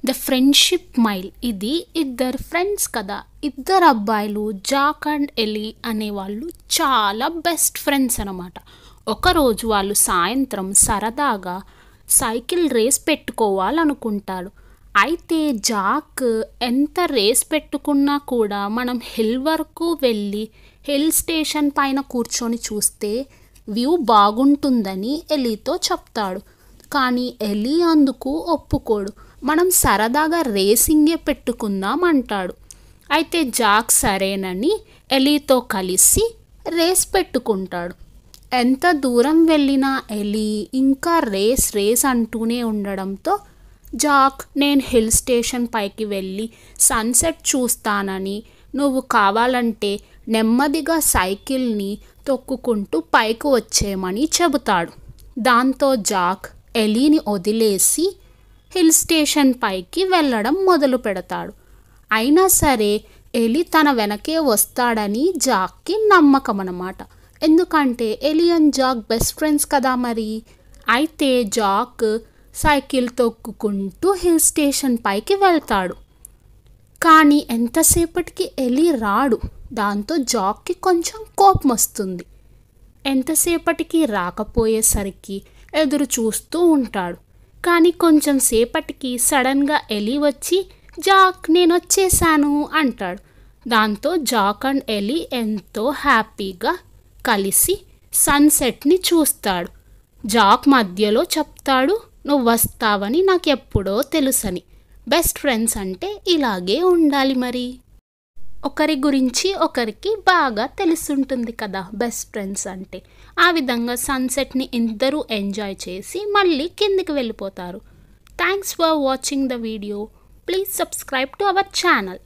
The friendship mile. ఇది ఇద్దరు friends కదా, ఇద్దరు అబ్బాయిలు జాక్ అండ్ ఎలీ అనేవాళ్ళు చాలా బెస్ట్ ఫ్రెండ్స్ అనమాట. ఒకరోజు వాళ్ళు సాయంత్రం సరదాగా సైకిల్ రేస్ పెట్టుకోవాలనుకుంటాడు. అయితే జాక్ ఎంత రేస్ పెట్టుకున్నా కూడా మనం హిల్ వరకు వెళ్ళి హిల్ స్టేషన్ పైన కూర్చొని చూస్తే వ్యూ బాగుంటుందని ఎలీతో చెప్తాడు. కానీ ఎలీ అందుకు ఒప్పుకోడు. మనం సరదాగా రేసింగే పెట్టుకుందాం అంటాడు. అయితే జాక్ సరేనని ఎలీతో కలిసి రేస్ పెట్టుకుంటాడు. ఎంత దూరం వెళ్ళినా ఎలీ ఇంకా రేస్ అంటూనే ఉండడంతో జాక్ నేను హిల్ స్టేషన్ పైకి వెళ్ళి సన్సెట్ చూస్తానని, నువ్వు కావాలంటే నెమ్మదిగా సైకిల్ని తొక్కుకుంటూ పైకి వచ్చేయమని చెబుతాడు. దాంతో జాక్ ఎలీని వదిలేసి హిల్ స్టేషన్ పైకి వెళ్ళడం మొదలు పెడతాడు. అయినా సరే ఎలీ తన వెనకే వస్తాడని జాక్కి నమ్మకం అన్నమాట. ఎందుకంటే Ellie and Jack best friends కదా మరి. అయితే జాక్ సైకిల్ తొక్కుకుంటూ హిల్ స్టేషన్ పైకి వెళ్తాడు. కానీ ఎంతసేపటికి ఎలీ రాడు. దాంతో జాక్కి కొంచెం కోపం వస్తుంది. ఎంతసేపటికి రాకపోయేసరికి ఎదురు చూస్తూ ఉంటాడు. కానీ కొంచెం సేపటికి సడన్గా ఎలీ వచ్చి జాక్ నేను వచ్చేసాను అంటాడు. దాంతో జాక్ అండ్ ఎలీ ఎంతో హ్యాపీగా కలిసి సన్సెట్ని చూస్తాడు. జాక్ మధ్యలో చెప్తాడు, నువ్వు వస్తావని నాకు ఎప్పుడో తెలుసని. బెస్ట్ ఫ్రెండ్స్ అంటే ఇలాగే ఉండాలి మరి. ఒకరి గురించి ఒకరికి బాగా తెలుసుంటుంది కదా బెస్ట్ ఫ్రెండ్స్ అంటే. ఆ విధంగా సన్సెట్ని ఇద్దరూ ఎంజాయ్ చేసి మళ్ళీ కిందికి వెళ్ళిపోతారు. Thanks for watching the video. Please subscribe to our channel.